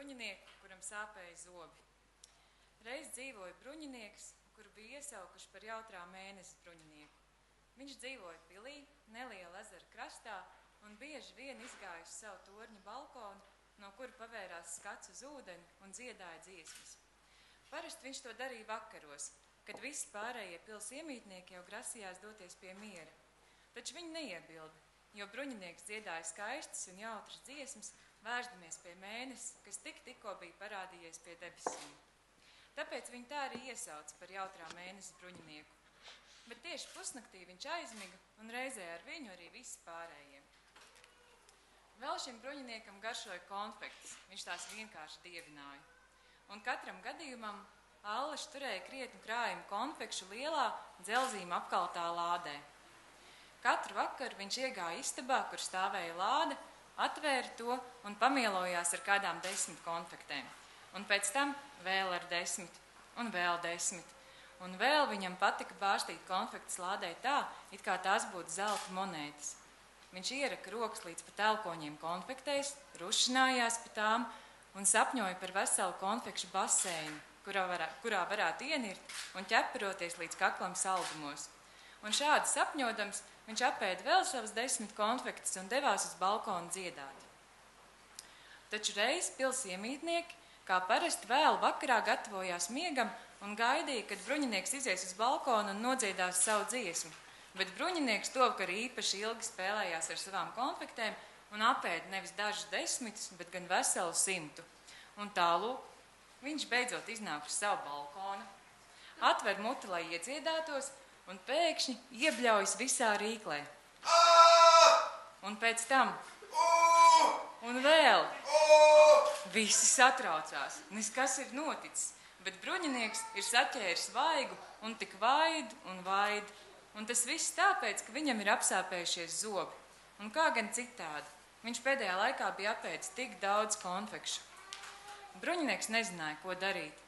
bruņinieku, kuram sāpēja zobi. Reiz dzīvoja bruņinieks, kuru bija iesaukuši par jautrā mēnesi bruņinieku. Viņš dzīvoja pilī, neliela ezera krastā un bieži vien izgāja uz savu torņa balkonu, no kura pavērās skats uz ūdeni un dziedāja dziesmas. Parasti viņš to darīja vakaros, kad visi pārējie pils iemītnieki jau grasījās doties pie miera. Taču viņi neiebilda, jo bruņinieks dziedāja skaistas un jautras dziesmas, vēršdamies pie mēnesis, kas tikko bija parādījies pie debesīm. Tāpēc viņi tā arī iesauca par jautrā mēnesis bruņinieku. Bet tieši pusnaktī viņš aizmiga un reizē ar viņu arī visi pārējie. Vēl šim bruņiniekam garšoja konfektes, viņš tās vienkārši dievināja. Un katram gadījumam Allaž turēja krietnu krājumu konfekšu lielā dzelzīm apkaltā lādē. Katru vakaru viņš iegāja istabā, kur stāvēja lāde, atvēra to un pamielojās ar kādām 10 konfektēm. Un pēc tam vēl ar 10, un vēl 10. Un vēl viņam patika bārstīt konfektes lādē tā, it kā tās būtu zelta monētas. Viņš ieraka rokas līdz pat elkoņiem konfektēs, rušinājās pa tām un sapņoja par veselu konfekšu baseinu, kurā varētu ienirt un ķeperoties līdz kaklam saldumos. Un šādi sapņodams, viņš apēda vēl savas 10 konfektes un devās uz balkonu dziedāt. Taču reiz pils iemītnieki, kā parasti vēlu vakarā gatavojās miegam un gaidīja, kad bruņinieks izies uz balkonu un nodziedās savu dziesmu. Bet bruņinieks tovakar īpaši ilgi spēlējās ar savām konfektēm un apēda nevis dažus 10, bet gan veselu 100. Un tālūk, viņš beidzot iznāk uz savu balkonu, atver muti, lai iedziedātos, un pēkšņi iebļaujas visā rīklē. Un pēc tam, un vēl, visi satraucās, kas ir noticis, bet bruņinieks ir saķēris vaigu un tik vaidu un vaidu. Un tas viss tāpēc, ka viņam ir apsāpējušies zobi. Un kā gan citādi, viņš pēdējā laikā bija apēdis tik daudz konfekšu. Bruņinieks nezināja, ko darīt.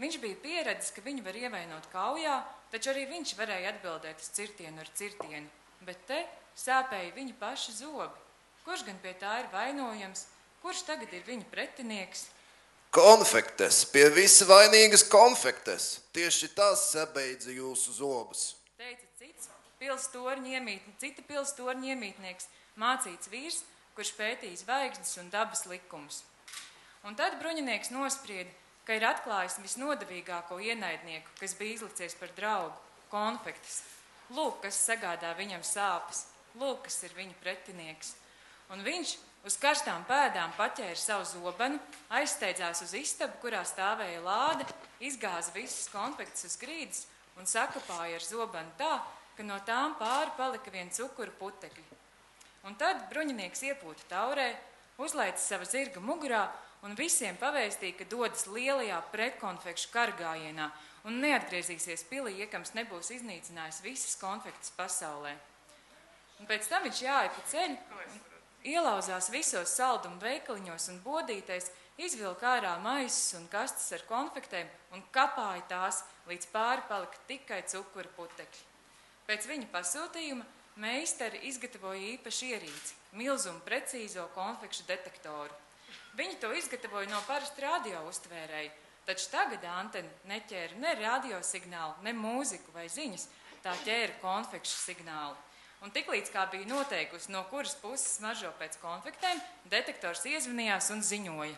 Viņš bija pieredzis, ka viņu var ievainot kaujā, taču arī viņš varēja atbildēt uz cirtienu ar cirtienu. Bet te sāpēja viņa paša zobi. Kurš gan pie tā ir vainojams? Kurš tagad ir viņa pretinieks? Konfektes, pie visa vainīgas konfektes. Tieši tās sabeidza jūsu zobus. Teica cita pils torņa iemītnieks, mācīts vīrs, kurš pētīs zvaigznes un dabas likumus. Un tad bruņinieks nosprieda, ka ir atklājis visnodevīgāko ienaidnieku, kas bija izlicies par draugu, konfektes. Lūk, kas sagādā viņam sāpes, lūk, kas ir viņa pretinieks. Un viņš uz karstām pēdām paķēra savu zobenu, aizsteidzās uz istabu, kurā stāvēja lāde, izgāza visas konfektes uz grīdas un sakapāja ar zobenu tā, ka no tām pāri palika vien cukuru putekļi. Un tad bruņinieks iepūta taurē, uzlaica sava zirga mugurā un visiem pavēstīja, ka dodas lielajā pretkonfekšu kargājienā un neatgriezīsies pilī, iekams nebūs iznīcinājis visas konfektes pasaulē. Un pēc tam viņš jāja pa ceļu, ielauzās visos saldumu veikaliņos un bodītais, izvilka ārā maisus un kastes ar konfektēm un kapāja tās, līdz pāri palika tikai cukura putekļi. Pēc viņa pasūtījuma meistari izgatavoja īpašu ierīci, milzu un precīzo konfekšu detektoru. Viņi to izgatavoja no parasta radio uztvērēja, taču tagad antena neķēra ne radiosignālu, ne mūziku vai ziņas, tā ķēra konfekšu signālu. Un tiklīdz kā bija noteikusi, no kuras puses smaržo pēc konfektēm, detektors iezvanījās un ziņoja.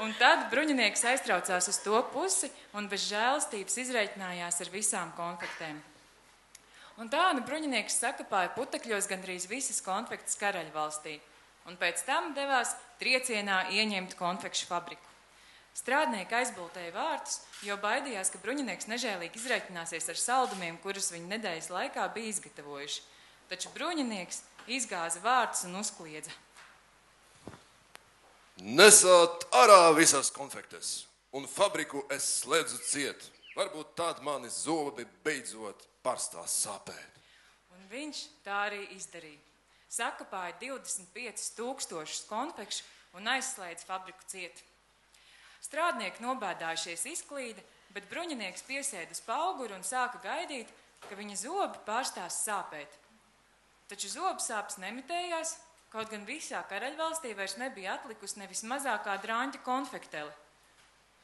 Un tad bruņinieks aiztraucās uz to pusi un bez žēlastības izreikinājās ar visām konfektēm. Un tā bruņinieks sakapāja putekļos gandrīz visas konfektes Karaļvalstī. Un pēc tam devās triecienā ieņemt konfekšu fabriku. Strādnieki aizbultēja vārtus, jo baidījās, ka bruņinieks nežēlīgi izreikināsies ar saldumiem, kurus viņi nedēļas laikā bija izgatavojuši. Taču bruņinieks izgāza vārtus un uzkliedza. Nesāt ārā visas konfektes, un fabriku es slēdzu ciet. Varbūt tād mani zobi beidzot pārstās sāpēt. Un viņš tā arī izdarīja. Sakapāja 25,000 konfekšu un aizslēdza fabriku ciet. Strādnieki nobēdājušies izklīda, bet bruņinieks piesēda uz pauguru un sāka gaidīt, ka viņa zobi pārstās sāpēt. Taču zobu sāpes nemitējās, kaut gan visā Karaļvalstī vairs nebija atlikusi nevis mazākā drāņķa konfektele.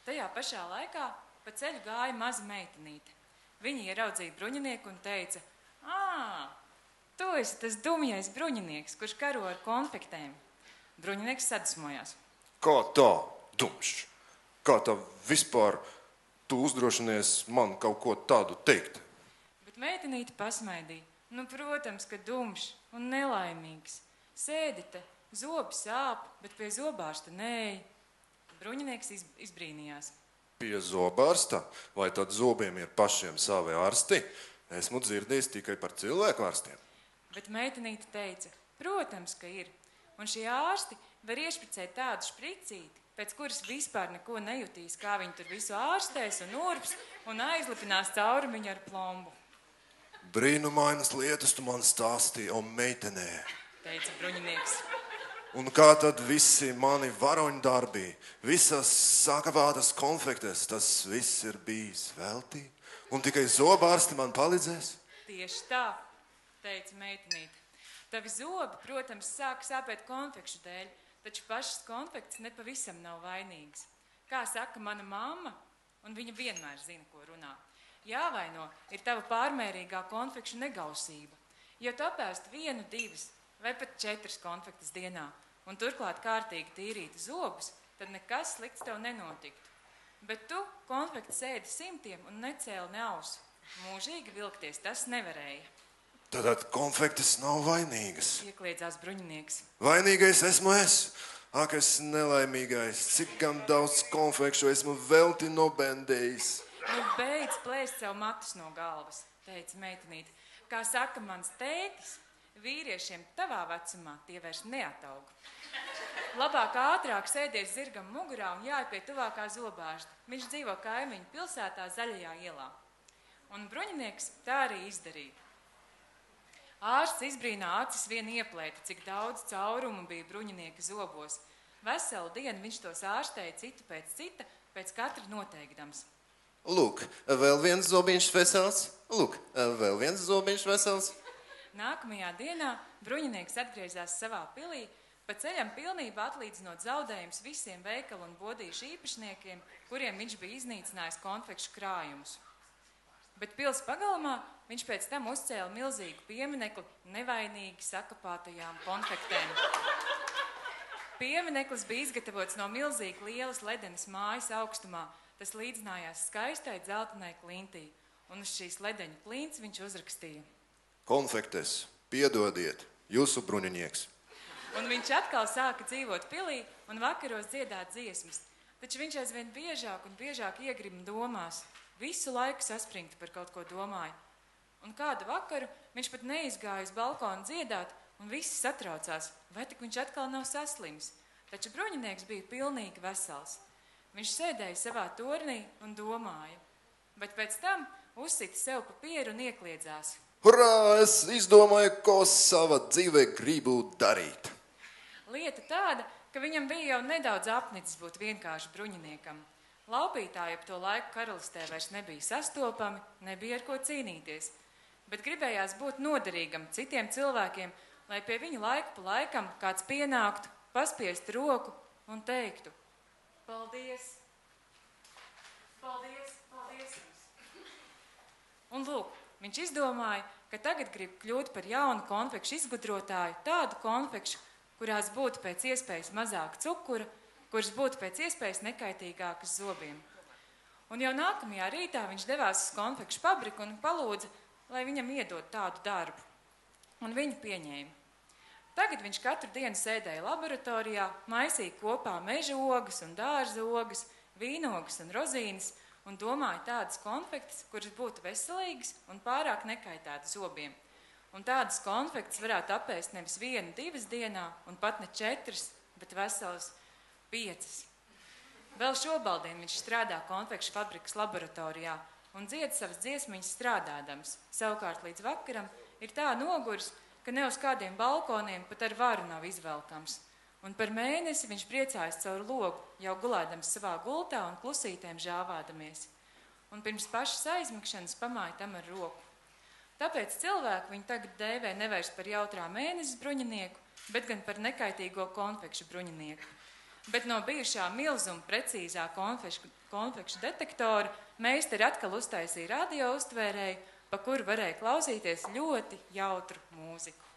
Tajā pašā laikā pa ceļu gāja maza meitenīte. Viņa ieraudzīja bruņinieku un teica: tu esi tas dumjais bruņinieks, kurš karo ar konfektēm. Bruņinieks sadusmojās. Kā tā, dumšs? Kā tā vispār tu uzdrošinies man kaut ko tādu teikt? Bet meitenīte pasmaidīja. Nu, protams, ka dumšs un nelaimīgs. Sēdi te, zobi sāp, bet pie zobārsta neej. Bruņinieks izbrīnījās. Pie zobārsta? Vai tad zobiem ir pašiem savi ārsti? Esmu dzirdējis tikai par cilvēku ārstiem. Bet meitenīte teica: protams, ka ir. Un šie ārsti var iešpricēt tādu špricīti, pēc kuras vispār neko nejutīs, kā viņi tur visu ārstēs un urps un aizlipinās cauri viņu ar plombu. Brīnumainas lietas tu man stāstīji, o meitenē, teica bruņinieks. Un kā tad visi mani varoņdarbi, visas sakavātas konfektes, tas viss ir bijis veltī? Un tikai zobārsti man palīdzēs? Tieši tā, teica meitenīte. Tavi zobi, protams, sāk sāpēt konfekšu dēļ, taču pašas konfekts nepavisam nav vainīgas. Kā saka mana mamma, un viņa vienmēr zina, ko runā. Jāvaino ir tava pārmērīgā konfekšu negausība. Ja tu apēstu 1, 2 vai pat 4 konfektes dienā un turklāt kārtīgi tīrītu zobus, tad nekas slikts tev nenotiktu. Bet tu konfektes ēdi 100 un necēli ne ausu. Mūžīgi vilkties tas nevarēja. Tad konfektes nav vainīgas. Iekliedzās bruņinieks. Vainīgais esmu es. Ak, es nelaimīgais. Cik gan daudz konfekšu esmu velti nobendējis. Nu, beidz plēst sev matus no galvas, teica meitenīte. Kā saka mans tētis, vīriešiem tavā vecumā tie vairs neataug. Labāk ātrāk sēdies zirgam mugurā un jāj pie tuvākā zobārsta. Viņš dzīvo kaimiņu pilsētā Zaļajā ielā. Un bruņinieks tā arī izdarīja. Ārsts izbrīnā acis vien ieplēta, cik daudz caurumu bija bruņinieka zobos. Veselu dienu viņš tos ārstēja citu pēc cita, pēc katra noteikdams. Lūk, vēl viens zobiņš vesels. Lūk, vēl viens zobiņš vesels. Nākamajā dienā bruņinieks atgriezās savā pilī, pa ceļam pilnībā atlīdzinot zaudējumus visiem veikalu un bodīšu īpašniekiem, kuriem viņš bija iznīcinājis konfekšu krājumus. Bet pils pagalmā viņš pēc tam uzcēla milzīgu pieminekli nevainīgi sakapātajām konfektēm. Piemineklis bija izgatavots no milzīgi lielas ledenes mājas augstumā. Tas līdzinājās skaistai dzeltenai klintī, un uz šīs ledeņu klints viņš uzrakstīja: konfektes, piedodiet, jūsu bruņinieks. Un viņš atkal sāka dzīvot pilī un vakaros dziedāt dziesmas, taču viņš aizvien biežāk un biežāk iegrima domās. Visu laiku saspringti par kaut ko domāja. Un kādu vakaru viņš pat neizgāja uz balkonu dziedāt, un visi satraucās, vai tik viņš atkal nav saslims. Taču bruņinieks bija pilnīgi vesels. Viņš sēdēja savā tornī un domāja, bet pēc tam uzsita sev pa pieru un iekliedzās. Hurrā, es izdomāju, ko savā dzīvē gribu darīt. Lieta tāda, ka viņam bija jau nedaudz apnicis būt vienkārši bruņiniekam. Laupītāji ap to laiku karalistē vairs nebija sastopami, nebija ar ko cīnīties, bet gribējās būt noderīgam citiem cilvēkiem, lai pie viņa laiku pa laikam kāds pienāktu, paspiestu roku un teiktu: paldies, paldies, paldies jums. Un lūk, viņš izdomāja, ka tagad grib kļūt par jaunu konfekšu izgudrotāju, tādu konfekšu, kurās būtu pēc iespējas mazāk cukura, kuras būtu pēc iespējas nekaitīgākas zobiem. Un jau nākamajā rītā viņš devās uz konfekšu fabriku un palūdza, lai viņam iedod tādu darbu. Un viņu pieņēma. Tagad viņš katru dienu sēdēja laboratorijā, maisīja kopā meža ogas un dārza ogas, vīnogas un rozīnes un domāja tādas konfektes, kuras būtu veselīgas un pārāk nekaitētu zobiem. Un tādas konfektes varētu apēst nevis 1, 2 dienā un pat ne 4, bet veselas 5. Vēl šobaldien viņš strādā konfekšu fabrikas laboratorijā un dzied savas dziesmiņas strādādams. Savukārt līdz vakaram ir tā noguris, ka ne uz kādiem balkoniem pat ar varu nav izvelkams. Un par mēnesi viņš priecājas caur logu, jau gulēdams savā gultā un klusītēm žāvādamies. un pirms pašas aizmigšanas pamāja tam ar roku. Tāpēc cilvēki viņu tagad dēvē nevairs par jautrā mēnesis bruņinieku, bet gan par nekaitīgo konfekšu bruņinieku. Bet no bijušā milzuma precīzā konfekšu detektora meistari atkal uztaisīja radio uztvērēju, pa kuru varēja klausīties ļoti jautru mūziku.